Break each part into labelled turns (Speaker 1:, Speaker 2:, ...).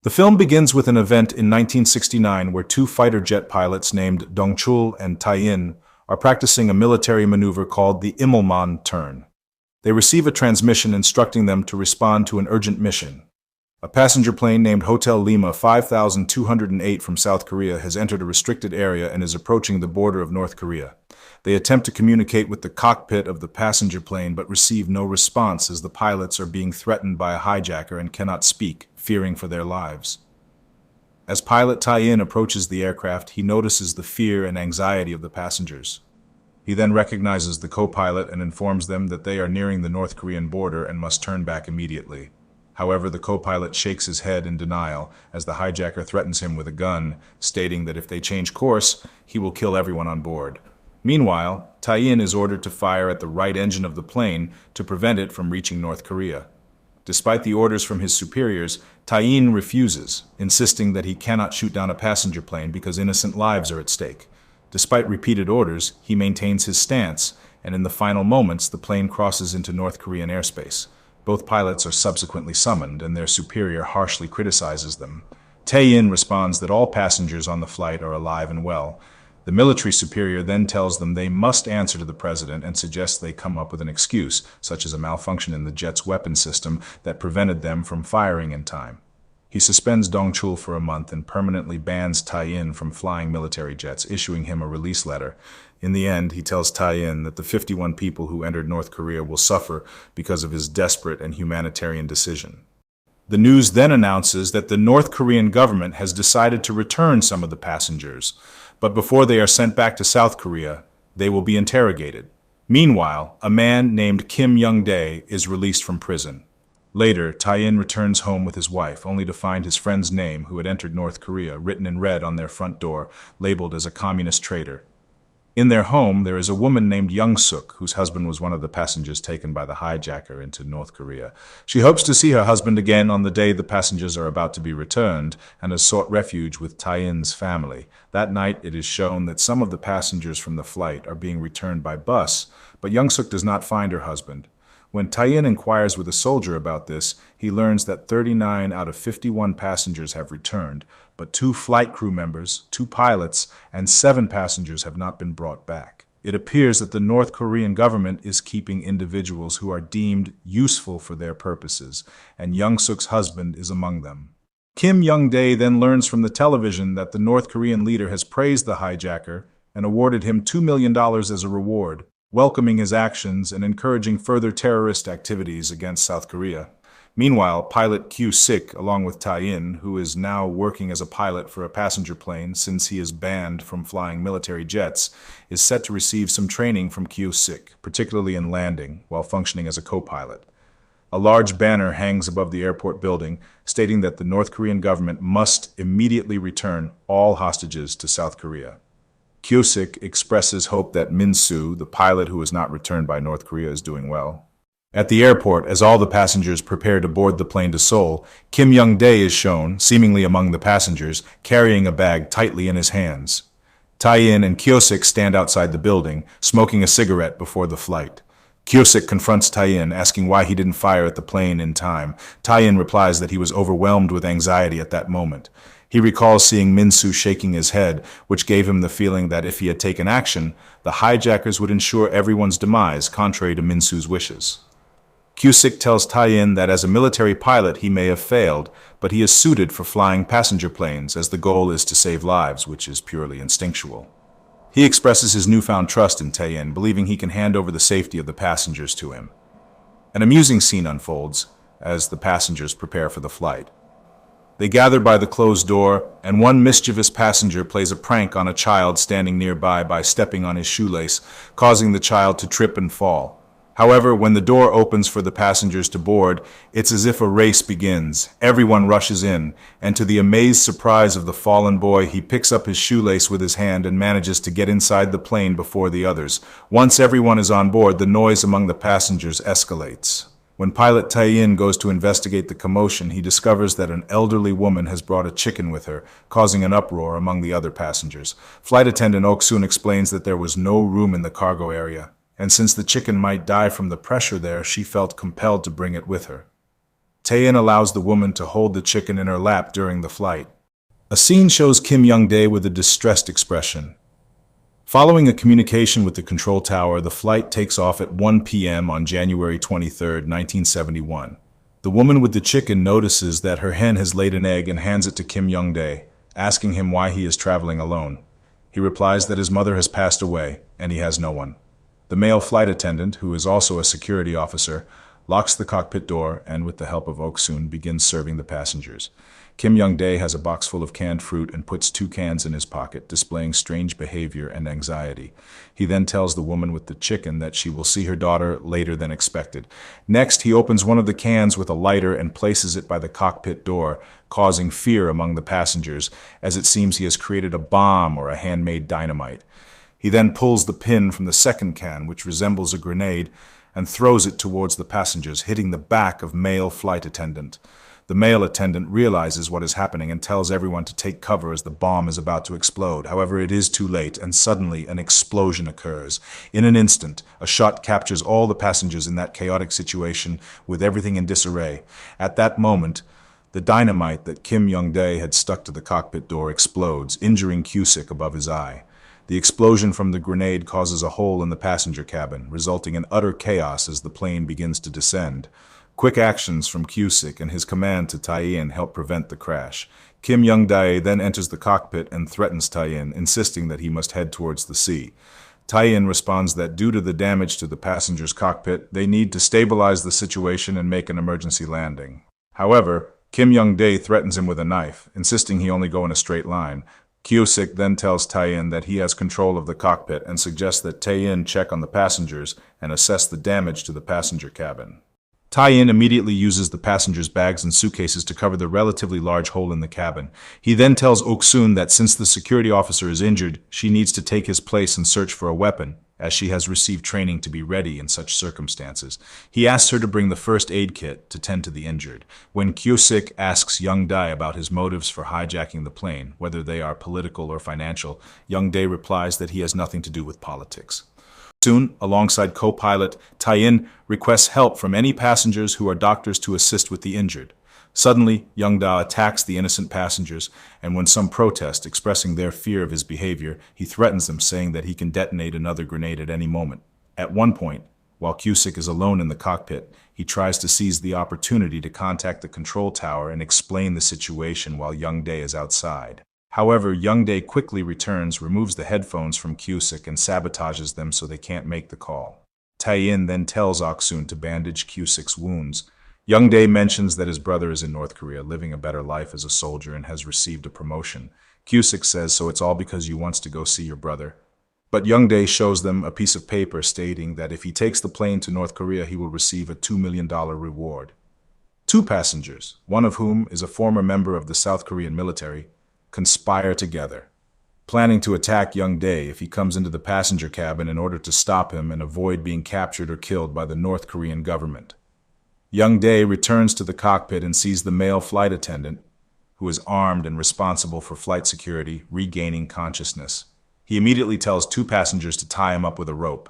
Speaker 1: The film begins with an event in 1969 where two fighter jet pilots named Dongchul and Taein are practicing a military maneuver called the Immelmann turn. They receive a transmission instructing them to respond to an urgent mission. A passenger plane named Hotel Lima 5208 from South Korea has entered a restricted area and is approaching the border of North Korea. They attempt to communicate with the cockpit of the passenger plane but receive no response as the pilots are being threatened by a hijacker and cannot speak, fearing for their lives. As pilot Taein approaches the aircraft, he notices the fear and anxiety of the passengers. He then recognizes the co-pilot and informs them that they are nearing the North Korean border and must turn back immediately. However, the co-pilot shakes his head in denial as the hijacker threatens him with a gun, stating that if they change course, he will kill everyone on board. Meanwhile, Taein is ordered to fire at the right engine of the plane to prevent it from reaching North Korea. Despite the orders from his superiors, Taein refuses, insisting that he cannot shoot down a passenger plane because innocent lives are at stake. Despite repeated orders, he maintains his stance, and in the final moments, the plane crosses into North Korean airspace. Both pilots are subsequently summoned, and their superior harshly criticizes them. Taein responds that all passengers on the flight are alive and well. The military superior then tells them they must answer to the president and suggests they come up with an excuse, such as a malfunction in the jet's weapon system that prevented them from firing in time. He suspends Dongchul for a month and permanently bans Taein from flying military jets, issuing him a release letter. In the end, he tells Taein that the 51 people who entered North Korea will suffer because of his desperate and humanitarian decision. The news then announces that the North Korean government has decided to return some of the passengers, but before they are sent back to South Korea, they will be interrogated. Meanwhile, a man named Kim Young-dae is released from prison. Later, Taein returns home with his wife, only to find his friend's name, who had entered North Korea, written in red on their front door, labeled as a communist traitor. In their home, there is a woman named Young-suk, whose husband was one of the passengers taken by the hijacker into North Korea. She hopes to see her husband again on the day the passengers are about to be returned, and has sought refuge with Taein's family. That night, it is shown that some of the passengers from the flight are being returned by bus, but Young-suk does not find her husband. When Taein inquires with a soldier about this, he learns that 39 out of 51 passengers have returned, but 2 flight crew members, 2 pilots, and 7 passengers have not been brought back. It appears that the North Korean government is keeping individuals who are deemed useful for their purposes, and Young-suk's husband is among them. Kim Young-dae then learns from the television that the North Korean leader has praised the hijacker and awarded him $2 million as a reward, welcoming his actions and encouraging further terrorist activities against South Korea. Meanwhile, pilot Kyu-sik, along with Taein, who is now working as a pilot for a passenger plane since he is banned from flying military jets, is set to receive some training from Kyu-sik, particularly in landing, while functioning as a co-pilot. A large banner hangs above the airport building, stating that the North Korean government must immediately return all hostages to South Korea. Kyu-sik expresses hope that Min-soo, the pilot who was not returned by North Korea, is doing well. At the airport, as all the passengers prepare to board the plane to Seoul, Kim Young-dae is shown, seemingly among the passengers, carrying a bag tightly in his hands. Taein and Kyu-sik stand outside the building, smoking a cigarette before the flight. Kyu-sik confronts Taein, asking why he didn't fire at the plane in time. Taein replies that he was overwhelmed with anxiety at that moment. He recalls seeing Min-soo shaking his head, which gave him the feeling that if he had taken action, the hijackers would ensure everyone's demise, contrary to Min-soo's wishes. Kyu-sik tells Taein that as a military pilot he may have failed, but he is suited for flying passenger planes as the goal is to save lives, which is purely instinctual. He expresses his newfound trust in Taein, believing he can hand over the safety of the passengers to him. An amusing scene unfolds as the passengers prepare for the flight. They gather by the closed door, and one mischievous passenger plays a prank on a child standing nearby by stepping on his shoelace, causing the child to trip and fall. However, when the door opens for the passengers to board, it's as if a race begins. Everyone rushes in, and to the amazed surprise of the fallen boy, he picks up his shoelace with his hand and manages to get inside the plane before the others. Once everyone is on board, the noise among the passengers escalates. When pilot Taein goes to investigate the commotion, he discovers that an elderly woman has brought a chicken with her, causing an uproar among the other passengers. Flight attendant Ok-soon explains that there was no room in the cargo area, and since the chicken might die from the pressure there, she felt compelled to bring it with her. Tae-in allows the woman to hold the chicken in her lap during the flight. A scene shows Kim Young-dae with a distressed expression. Following a communication with the control tower, the flight takes off at 1 p.m. on January 23, 1971. The woman with the chicken notices that her hen has laid an egg and hands it to Kim Young-dae, asking him why he is traveling alone. He replies that his mother has passed away, and he has no one. The male flight attendant, who is also a security officer, locks the cockpit door and, with the help of Ok-soon, begins serving the passengers. Kim Young-dae has a box full of canned fruit and puts 2 cans in his pocket, displaying strange behavior and anxiety. He then tells the woman with the chicken that she will see her daughter later than expected. Next, he opens one of the cans with a lighter and places it by the cockpit door, causing fear among the passengers, as it seems he has created a bomb or a handmade dynamite. He then pulls the pin from the second can, which resembles a grenade, and throws it towards the passengers, hitting the back of male flight attendant. The male attendant realizes what is happening and tells everyone to take cover as the bomb is about to explode. However, it is too late, and suddenly an explosion occurs. In an instant, a shot captures all the passengers in that chaotic situation, with everything in disarray. At that moment, the dynamite that Kim Young-dae had stuck to the cockpit door explodes, injuring Cusick above his eye. The explosion from the grenade causes a hole in the passenger cabin, resulting in utter chaos as the plane begins to descend. Quick actions from Cusick and his command to Tae-in help prevent the crash. Kim Young-dae then enters the cockpit and threatens Tae-in, insisting that he must head towards the sea. Tae-in responds that due to the damage to the passenger's cockpit, they need to stabilize the situation and make an emergency landing. However, Kim Young-dae threatens him with a knife, insisting he only go in a straight line. Cusick then tells Tae-in that he has control of the cockpit and suggests that Tae-in check on the passengers and assess the damage to the passenger cabin. Tae-in immediately uses the passengers' bags and suitcases to cover the relatively large hole in the cabin. He then tells Ok-soon that since the security officer is injured, she needs to take his place and search for a weapon, as she has received training to be ready in such circumstances. He asks her to bring the first aid kit to tend to the injured. When Cusick asks Young-dae about his motives for hijacking the plane, whether they are political or financial, Young-dae replies that he has nothing to do with politics. Soon, alongside co-pilot, Tae-in requests help from any passengers who are doctors to assist with the injured. Suddenly, Young-dae attacks the innocent passengers, and when some protest, expressing their fear of his behavior, he threatens them, saying that he can detonate another grenade at any moment. At one point, while Cusick is alone in the cockpit, he tries to seize the opportunity to contact the control tower and explain the situation while Young-dae is outside. However, Young-dae quickly returns, removes the headphones from Cusick, and sabotages them so they can't make the call. Tae-in then tells Ok-soon to bandage Cusick's wounds. Young-dae mentions that his brother is in North Korea, living a better life as a soldier and has received a promotion. Cusick says, so it's all because you wants to go see your brother. But Young-dae shows them a piece of paper stating that if he takes the plane to North Korea, he will receive a $2 million reward. 2 passengers, one of whom is a former member of the South Korean military, conspire together, planning to attack Young-dae if he comes into the passenger cabin in order to stop him and avoid being captured or killed by the North Korean government. Young-dae returns to the cockpit and sees the male flight attendant, who is armed and responsible for flight security, regaining consciousness. He immediately tells 2 passengers to tie him up with a rope.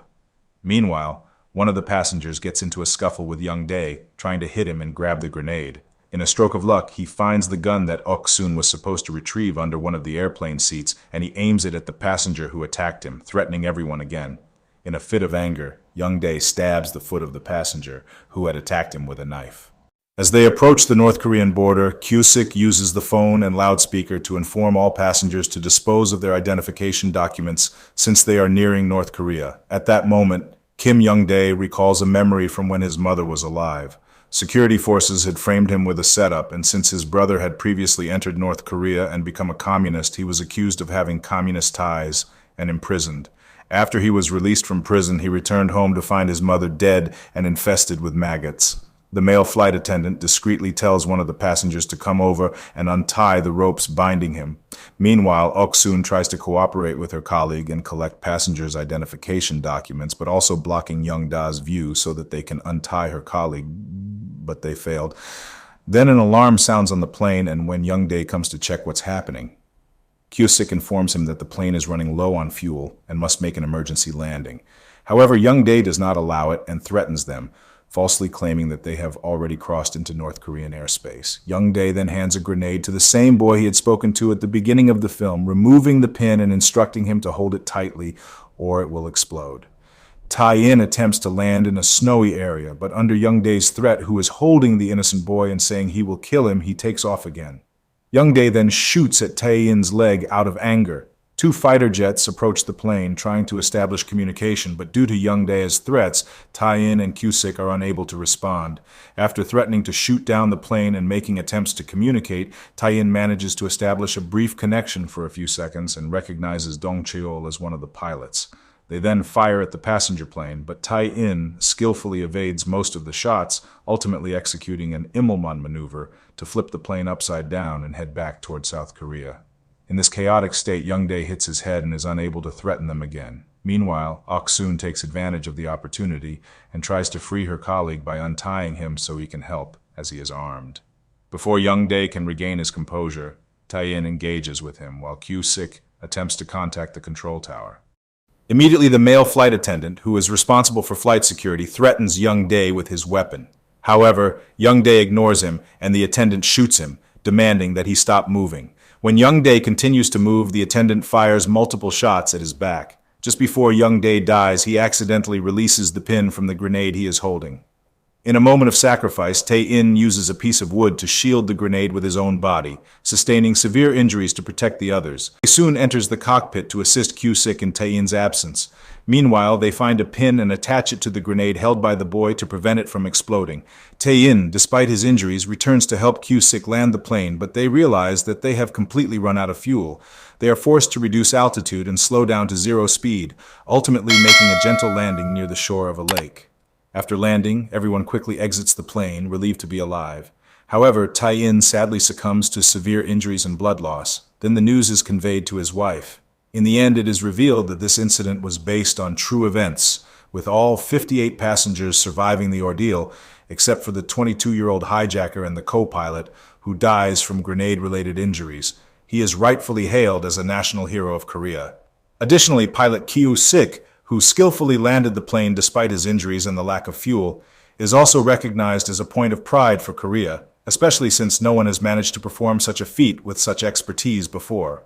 Speaker 1: Meanwhile, one of the passengers gets into a scuffle with Young-dae, trying to hit him and grab the grenade. In a stroke of luck, he finds the gun that Ok-soon was supposed to retrieve under one of the airplane seats, and he aims it at the passenger who attacked him, threatening everyone again. In a fit of anger, Young-dae stabs the foot of the passenger, who had attacked him with a knife. As they approach the North Korean border, Cusick uses the phone and loudspeaker to inform all passengers to dispose of their identification documents since they are nearing North Korea. At that moment, Kim Young-dae recalls a memory from when his mother was alive. Security forces had framed him with a setup, and since his brother had previously entered North Korea and become a communist, he was accused of having communist ties and imprisoned. After he was released from prison, he returned home to find his mother dead and infested with maggots. The male flight attendant discreetly tells one of the passengers to come over and untie the ropes binding him. Meanwhile, Ok-soon tries to cooperate with her colleague and collect passengers' identification documents, but also blocking Young-dae's view so that they can untie her colleague, but they failed. Then an alarm sounds on the plane, and when Young-dae comes to check what's happening, Cusick informs him that the plane is running low on fuel and must make an emergency landing. However, Young-dae does not allow it and threatens them. falsely claiming that they have already crossed into North Korean airspace. Young Dae then hands a grenade to the same boy he had spoken to at the beginning of the film, removing the pin and instructing him to hold it tightly or it will explode. Tai-in attempts to land in a snowy area, but under Young Dae's threat, who is holding the innocent boy and saying he will kill him, he takes off again. Young Dae then shoots at Tai-in's leg out of anger. Two fighter jets approach the plane, trying to establish communication, but due to Young Dae's threats, Tai-in and Cusick are unable to respond. After threatening to shoot down the plane and making attempts to communicate, Tai-in manages to establish a brief connection for a few seconds and recognizes Dong Cheol as one of the pilots. They then fire at the passenger plane, but Tai-in skillfully evades most of the shots, ultimately executing an Immelmann maneuver to flip the plane upside down and head back toward South Korea. In this chaotic state, Young Dae hits his head and is unable to threaten them again. Meanwhile, Ok-soon takes advantage of the opportunity and tries to free her colleague by untying him so he can help, as he is armed. Before Young Dae can regain his composure, Tai-in engages with him, while Cusick attempts to contact the control tower. Immediately, the male flight attendant, who is responsible for flight security, threatens Young Dae with his weapon. However, Young Dae ignores him, and the attendant shoots him, demanding that he stop moving. When Young Dae continues to move, the attendant fires multiple shots at his back. Just before Young Dae dies, he accidentally releases the pin from the grenade he is holding. In a moment of sacrifice, Tai-in uses a piece of wood to shield the grenade with his own body, sustaining severe injuries to protect the others. He soon enters the cockpit to assist Cusick in Tai-in's absence. Meanwhile, they find a pin and attach it to the grenade held by the boy to prevent it from exploding. Tai-in, despite his injuries, returns to help Cusick land the plane, but they realize that they have completely run out of fuel. They are forced to reduce altitude and slow down to 0 speed, ultimately making a gentle landing near the shore of a lake. After landing, everyone quickly exits the plane, relieved to be alive. However, Tai-in sadly succumbs to severe injuries and blood loss. Then the news is conveyed to his wife. In the end, it is revealed that this incident was based on true events, with all 58 passengers surviving the ordeal, except for the 22-year-old hijacker and the co-pilot, who dies from grenade-related injuries. He is rightfully hailed as a national hero of Korea. Additionally, pilot Cusick, who skillfully landed the plane despite his injuries and the lack of fuel, is also recognized as a point of pride for Korea, especially since no one has managed to perform such a feat with such expertise before.